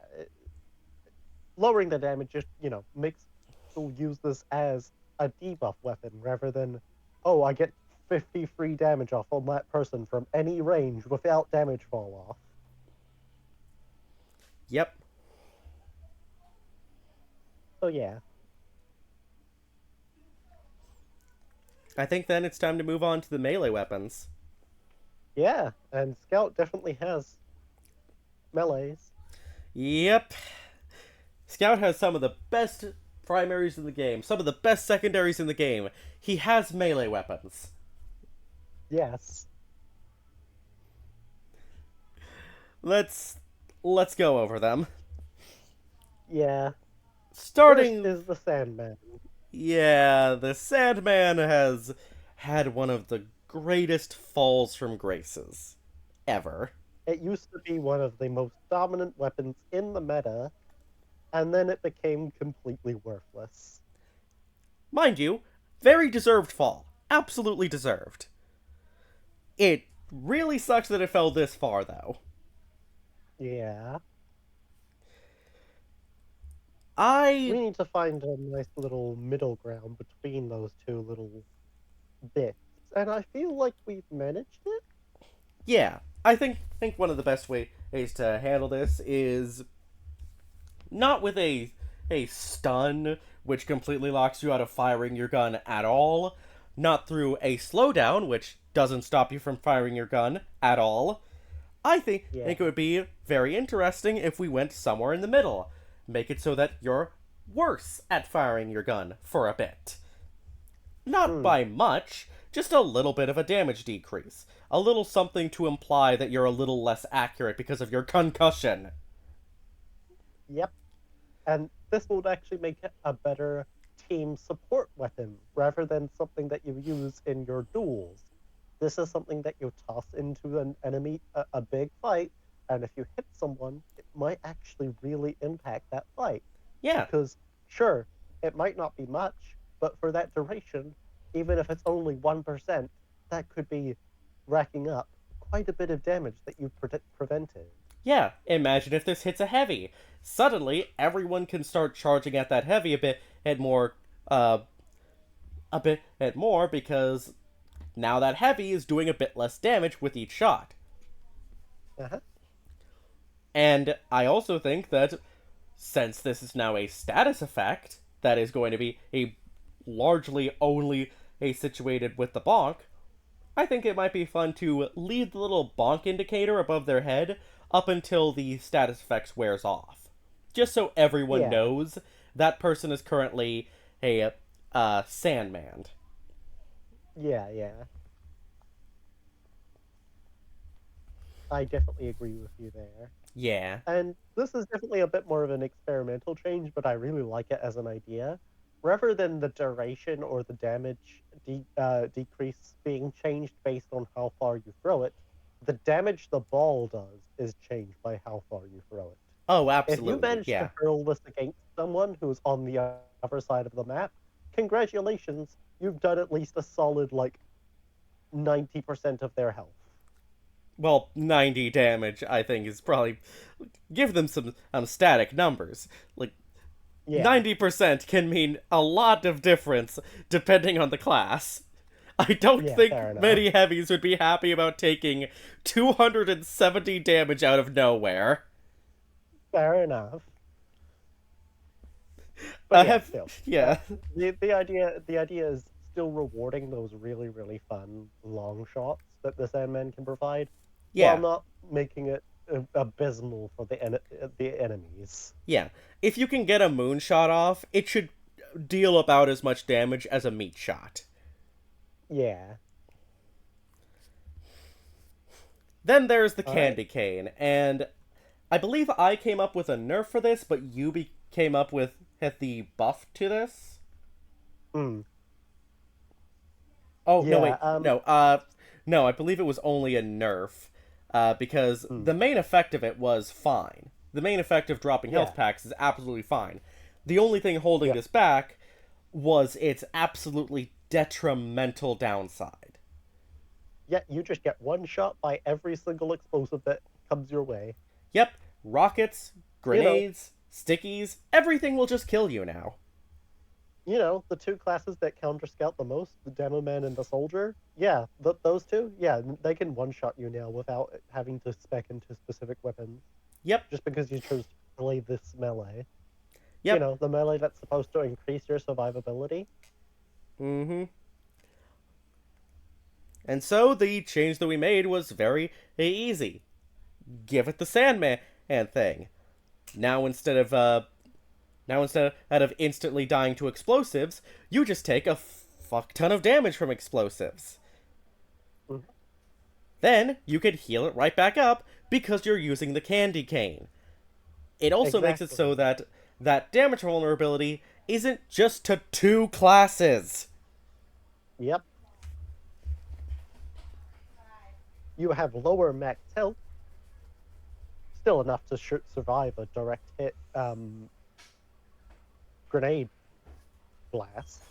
lowering the damage just, makes people use this as a debuff weapon rather than, oh, I get 50 free damage off on that person from any range without damage fall off. Yep. So yeah. I think then it's time to move on to the melee weapons. Yeah, and Scout definitely has melees. Yep. Scout has some of the best primaries in the game, some of the best secondaries in the game. He has melee weapons. Yes. Let's let's go over them. Yeah. First Starting, is the Sandman. yeah, the Sandman has had one of the greatest falls from graces ever. It used to be one of the most dominant weapons in the meta, and then it became completely worthless. Mind you, very deserved fall. Absolutely deserved. It really sucks that it fell this far, though. Yeah. I, We need to find a nice little middle ground between those two little bits. And I feel like we've managed it. yeah, I think one of the best ways to handle this is not with a stun which completely locks you out of firing your gun at all, not through a slowdown which doesn't stop you from firing your gun at all. I Yeah. think it would be very interesting if we went somewhere in the middle. Make it so that you're worse at firing your gun for a bit. Not Hmm. by much, just a little bit of a damage decrease. A little something to imply that you're a little less accurate because of your concussion. Yep. And this would actually make it a better team support weapon rather than something that you use in your duels. This is something that you toss into an enemy, a big fight, and if you hit someone, it might actually really impact that fight. Yeah, Because, sure, it might not be much, but for that duration, even if it's only 1%, that could be racking up quite a bit of damage that you prevented. yeah, imagine if this hits a heavy. Suddenly, everyone can start charging at that heavy uh, a bit more because now that heavy is doing a bit less damage with each shot. Uh-huh. And I also think that since this is now a status effect that is going to be a largely only a situated with the bonk, I think it might be fun to leave the little bonk indicator above their head up until the status effects wears off. Just so everyone Yeah, knows that person is currently a Sandman. yeah. I definitely agree with you there. Yeah. And this is definitely a bit more of an experimental change, but I really like it as an idea. Rather than the duration or the damage decrease being changed based on how far you throw it, the damage the ball does is changed by how far you throw it. Oh, If you absolutely. manage to Yeah. hurl this against someone who's on the other side of the map, congratulations, you've done at least a solid, like, 90% of their health. Well, 90 damage, I think, is probably. Give them some static numbers. Like, Yeah, 90% can mean a lot of difference depending on the class. I don't Yeah, think fair enough. many heavies would be happy about taking 270 damage out of nowhere. Fair enough. But I yeah, have, still, yeah, the idea is still rewarding those really fun long shots that the Sandman can provide, while yeah, not making it abysmal for the enemies. yeah. If you can get a moonshot off, it should deal about as much damage as a meat shot. Yeah. Then there's the All right. candy cane, and I believe I came up with a nerf for this, but came up with the buff to this. Mm. Oh no, Yeah. wait, no, no, I believe it was only a nerf, because Mm. the main effect of it was fine. The main effect of dropping health Yeah. packs is absolutely fine. The only thing holding Yep. this back was its absolutely detrimental downside. Yeah. You just get one shot by every single explosive that comes your way. Yep, rockets, You know. grenades, stickies, everything will just kill you now. The two classes that counter scout the most, the demo man and the soldier. Yeah, those two. Yeah, they can one shot you now without having to spec into specific weapons, Yep, just because you chose to play this melee. yep, The melee that's supposed to increase your survivability. mm-hmm. And so the change that we made was very easy. Give it the Sandman thing. Now instead of instantly dying to explosives, you just take a fuck ton of damage from explosives. Mhm. Then you could heal it right back up because you're using the candy cane. It also makes it so Exactly. that damage vulnerability isn't just to two classes. Yep. You have lower max health, still enough to survive a direct hit grenade blast,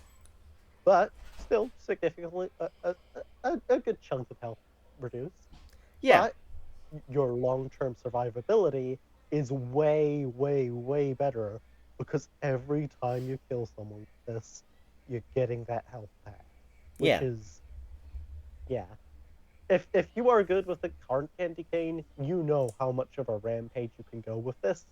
but still significantly a good chunk of health reduced. Yeah, But your long-term survivability is way better because every time you kill someone with this, you're getting that health pack, which yeah, is, yeah. If you are good with the current candy cane, you know how much of a rampage you can go with this.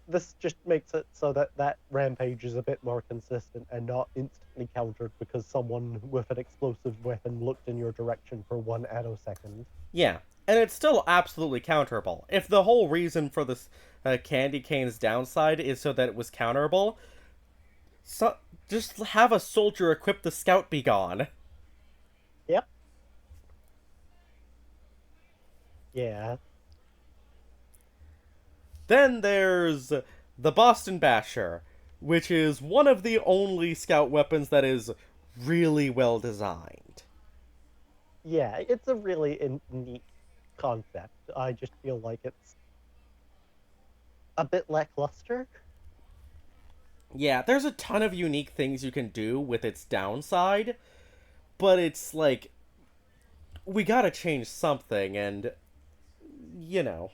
This just makes it so that that rampage is a bit more consistent and not instantly countered because someone with an explosive weapon looked in your direction for 1 attosecond. yeah. And it's still absolutely counterable. If the whole reason for this candy cane's downside is so that it was counterable, so just have a soldier equip the scout be gone. Yep. Yeah. Then there's the Boston Basher, which is one of the only scout weapons that is really well designed. Yeah, it's a really neat concept. I just feel like it's a bit lackluster. Yeah, there's a ton of unique things you can do with its downside, but it's like we gotta change something, and you know,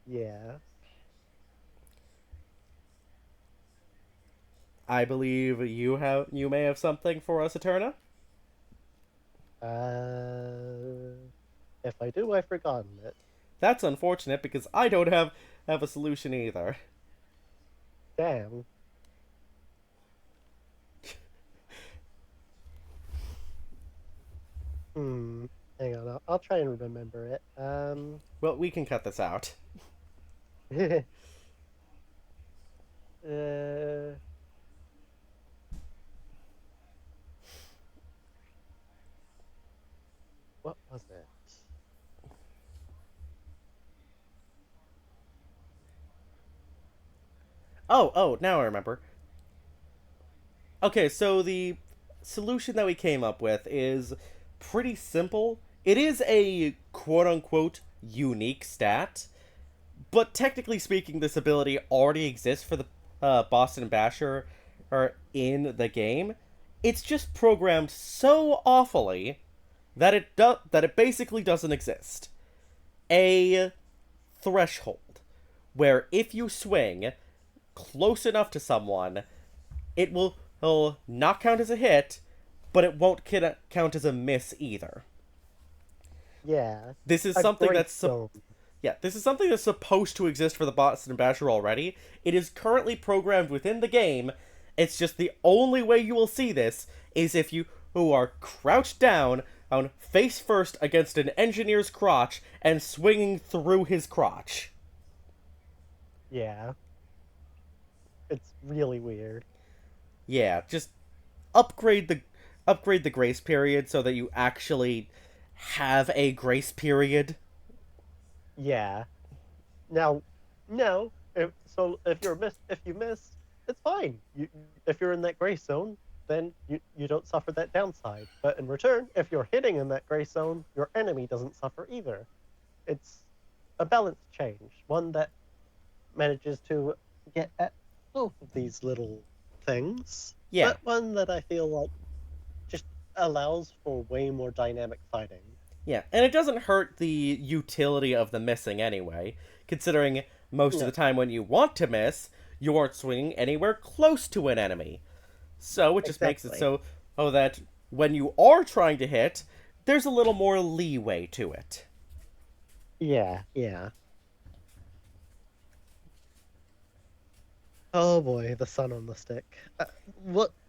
Yeah. I believe you may have something for us, Eterna. Uh, if I do, I've forgotten it. That's unfortunate because I don't have a solution either. Damn. Hmm. Hang on, I'll try and remember it. Well, we can cut this out. uh, what was it? Oh, now I remember. Okay, so the solution that we came up with is pretty simple. It is a quote unquote unique stat, but technically speaking, this ability already exists for the Boston Basher or in the game. It's just programmed so awfully that it basically doesn't exist. A threshold where if you swing close enough to someone, it will not count as a hit, but it won't count as a miss either. Yeah. This is A something great that's zone. yeah, this is something that's supposed to exist for the Boston Basher already. It is currently programmed within the game. It's just the only way you will see this is if you who are crouched down on face first against an engineer's crotch and swinging through his crotch. Yeah. It's really weird. Yeah, just upgrade the upgrade the grace period so that you actually have a grace period. Yeah. Now, no. If you miss, it's fine. If you're in that gray zone, then you don't suffer that downside. But in return, if you're hitting in that gray zone, your enemy doesn't suffer either. It's a balanced change, one that manages to get at both of these little things, Yeah, but one that I feel like just allows for way more dynamic fighting. yeah, and it doesn't hurt the utility of the missing anyway, considering most of No, the time when you want to miss, you aren't swinging anywhere close to an enemy. So it just makes it exactly. so that when you are trying to hit, there's a little more leeway to it. Yeah, yeah. Oh boy, the sun on the stick.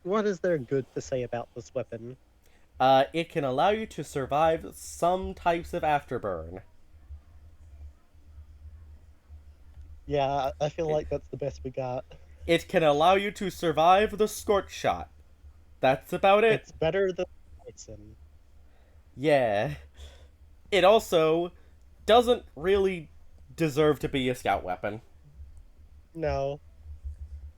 What is there good to say about this weapon? It can allow you to survive some types of afterburn. Yeah, I feel It, like that's the best we got. it can allow you to survive the scorch shot. That's about it. It's better than Bison. Yeah. It also doesn't really deserve to be a scout weapon. No,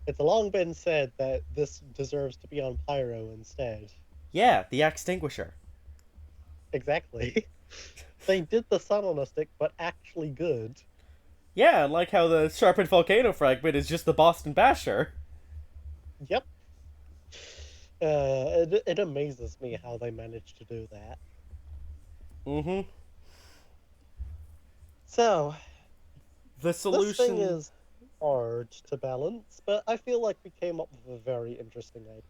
it's long been said that this deserves to be on Pyro instead. Yeah, the extinguisher. Exactly. They did the sun on a stick, but actually good. Yeah, and like how the sharpened volcano fragment is just the Boston Basher. Yep. It amazes me how they managed to do that. Mm-hmm. So, The this thing solution. is hard to balance, but I feel like we came up with a very interesting idea.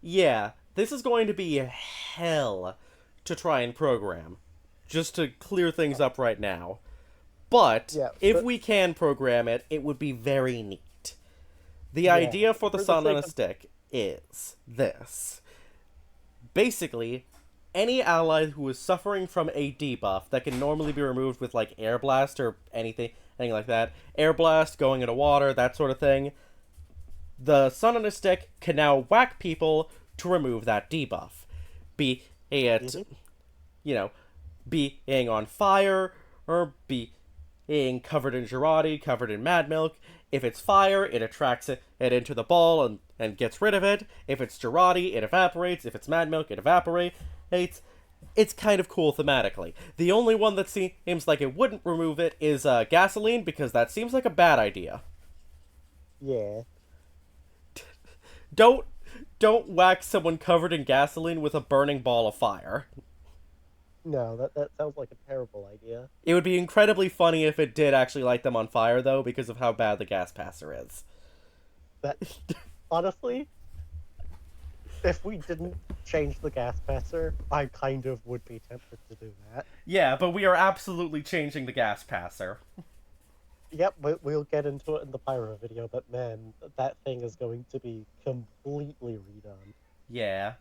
Yeah, this is going to be hell to try and program. Just to clear things up right now. But Yeah, if but we can program it, it would be very neat. The yeah, idea for the for the sun on sake a of stick is this. Basically, any ally who is suffering from a debuff that can normally be removed with like air blast or anything like that, air blast, going into water, that sort of thing, the sun on a stick can now whack people to remove that debuff. Be it, mhm. you know, being on fire or being covered in Girardi, covered in mad milk. If it's fire, it attracts it into the ball and gets rid of it. If it's Girardi, it evaporates. If it's mad milk, it evaporates. It's kind of cool thematically. The only one that seems like it wouldn't remove it is gasoline, because that seems like a bad idea. Yeah. Don't don't whack someone covered in gasoline with a burning ball of fire. No, that sounds like a terrible idea. It would be incredibly funny if it did actually light them on fire, though, because of how bad the gas passer is. That honestly, if we didn't change the gas passer, I kind of would be tempted to do that. Yeah, but we are absolutely changing the gas passer. Yep, we'll get into it in the Pyro video, but man, that thing is going to be completely redone. Yeah.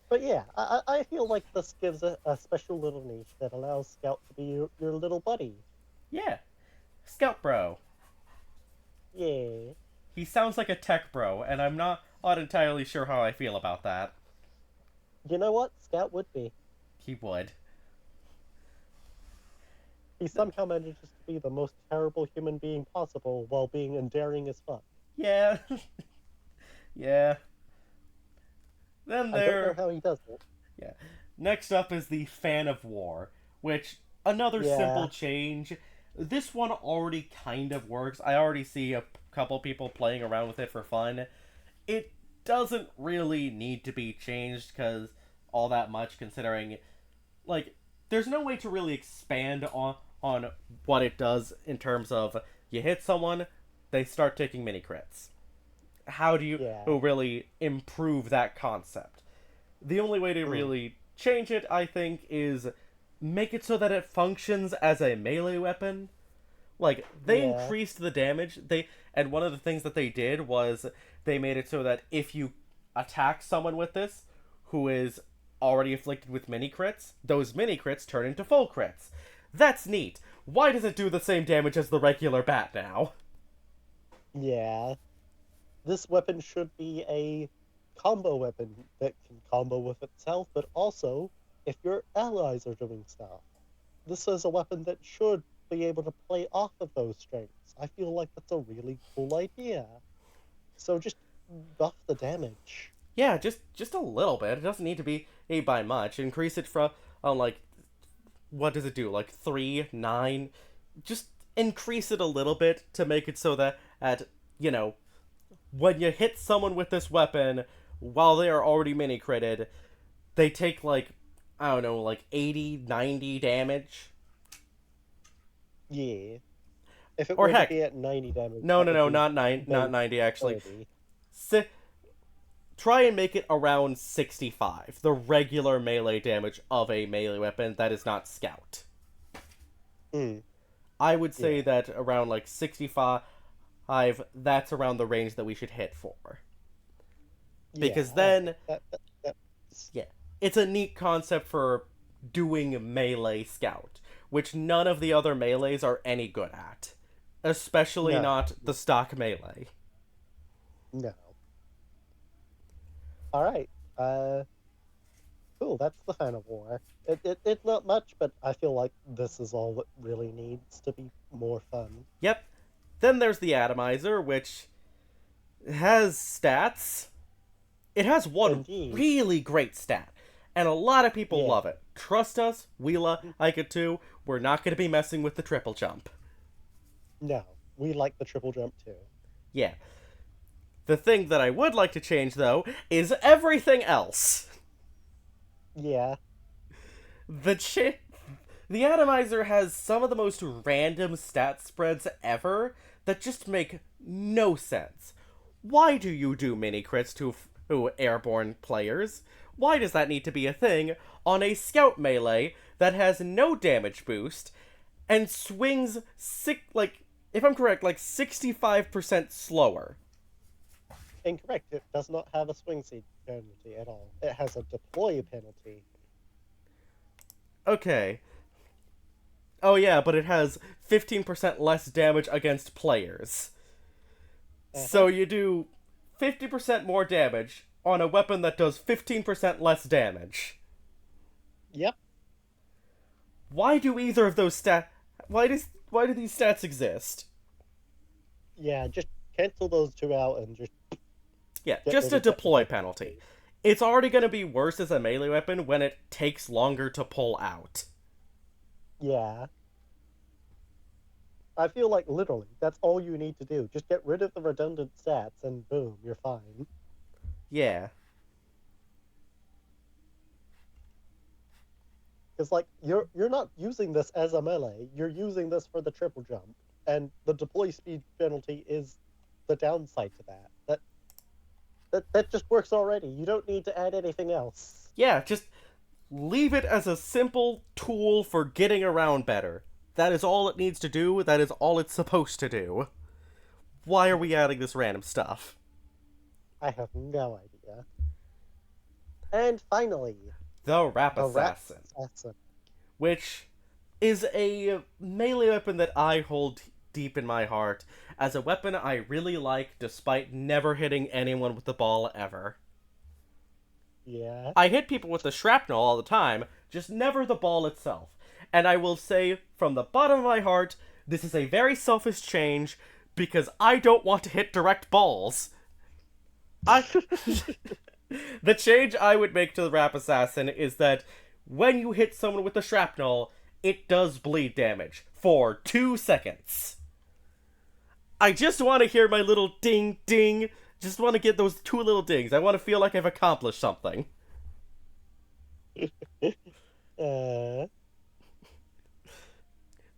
But yeah, I feel like this gives a special little niche that allows Scout to be your little buddy. Yeah. Scout Bro. Yeah. He sounds like a tech bro, and I'm not entirely sure how I feel about that. You know what? Scout would be. He would. He somehow manages to be the most terrible human being possible while being endearing as fuck. Yeah. Yeah. Then I don't know there. how he does it. Yeah. Next up is the Fan of War, which, another simple Yeah. change. This one already kind of works. I already see a couple people playing around with it for fun. It doesn't really need to be changed because all that much, considering like there's no way to really expand on what it does in terms of you hit someone, they start taking mini crits. how do you Yeah. really improve that concept? The only way to Mm. really change it, I think, is make it so that it functions as a melee weapon. Like they Yeah. increased the damage. And one of the things that they did was they made it so that if you attack someone with this who is already afflicted with mini crits, those mini crits turn into full crits. That's neat. Why does it do the same damage as the regular bat now? Yeah. This weapon should be a combo weapon that can combo with itself, but also if your allies are doing stuff. This is a weapon that should be able to play off of those strengths. I feel like that's a really cool idea. So just buff the damage. Yeah, just a little bit. It doesn't need to be by much. Increase it from like what does it do? Like 3, 9. Just increase it a little bit to make it so that at you know when you hit someone with this weapon while they are already mini critted, they take like I don't know, like 80, 90 damage. Yeah. If it Or were to heck, be at 90 damage, no, that no, would no, be not maybe 90 actually. 30. Si- Try and make it around 65, the regular melee damage of a melee weapon that is not scout. Mm, I would say yeah. that around like 65, that's around the range that we should hit for. Yeah. Because All then, right. That's yeah, it's a neat concept for doing melee scout, which none of the other melees are any good at. Especially no, not the stock melee. no. All right. Cool. That's the final war. It's not much, but I feel like this is all that really needs to be more fun. Yep. Then there's the atomizer, which has stats. It has one Indeed. really great stat, and a lot of people Yeah. love it. Trust us, Wheela, I could too. We're not going to be messing with the triple jump. No, we like the triple jump too. Yeah. The thing that I would like to change, though, is everything else. Yeah. The chi- the atomizer has some of the most random stat spreads ever that just make no sense. Why do you do mini crits to airborne players? Why does that need to be a thing on a scout melee that has no damage boost and swings if I'm correct, like 65% slower? Incorrect. It does not have a swing speed penalty at all. It has a deploy penalty. Okay. Oh yeah, but it has 15% less damage against players. Uh-huh. So you do 50% more damage on a weapon that does 15% less damage. Yep. Why do either of those why do these stats exist? Yeah, just cancel those two out and just Yeah, get just rid a of the deploy penalty. It's already going to be worse as a melee weapon when it takes longer to pull out. Yeah. I feel like literally that's all you need to do. Just get rid of the redundant stats and boom, you're fine. Yeah. Because like you're not using this as a melee. You're using this for the triple jump, and the deploy speed penalty is the downside to that. That just works already. You don't need to add anything else. Yeah, just leave it as a simple tool for getting around better. That is all it needs to do. That is all it's supposed to do. Why are we adding this random stuff? I have no idea. And finally, The Rap the rat Assassin, assassin. which is a melee weapon that I hold deep in my heart as a weapon I really like despite never hitting anyone with the ball ever. Yeah. I hit people with the shrapnel all the time, just never the ball itself. And I will say from the bottom of my heart, this is a very selfish change because I don't want to hit direct balls. I The change I would make to the Rap Assassin is that when you hit someone with the shrapnel, it does bleed damage for 2 seconds. I just want to hear my little ding ding. Just want to get those 2 little dings. I want to feel like I've accomplished something. uh,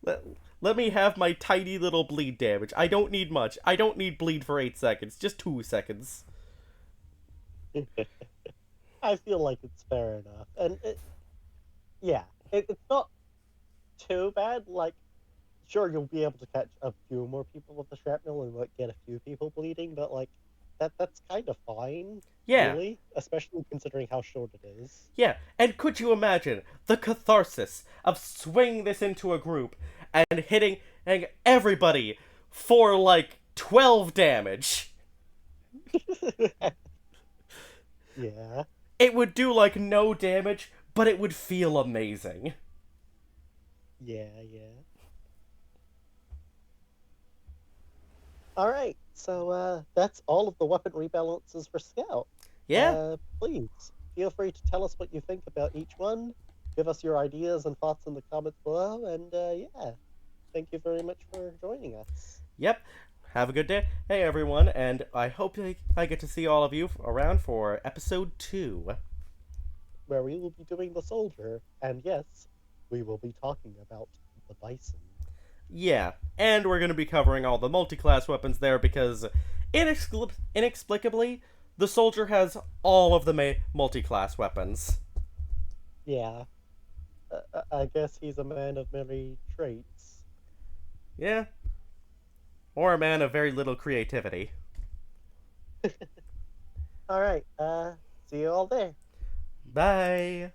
Let, let me have my tiny little bleed damage. I don't need much. I don't need bleed for 8 seconds. Just 2 seconds. I feel like it's fair enough, and yeah, it's not too bad. Like, sure, you'll be able to catch a few more people with the shrapnel and like get a few people bleeding, but like that's kind of fine, Yeah. really, especially considering how short it is. Yeah, and could you imagine the catharsis of swinging this into a group and hitting everybody for like 12 damage? Yeah, It would do like no damage, but it would feel amazing. yeah. All right, so that's all of the weapon rebalances for Scout. Yeah? Please feel free to tell us what you think about each one. Give us your ideas and thoughts in the comments below, and yeah, thank you very much for joining us, Yep. Have a good day. Hey everyone, and I hope I get to see all of you around for episode 2. where we will be doing the soldier, and yes, we will be talking about the bison. Yeah, and we're going to be covering all the multi-class weapons there because inexplicably, the soldier has all of the multi-class weapons. Yeah, I guess he's a man of many traits. Yeah, or a man of very little creativity. All right, see you all there. Bye.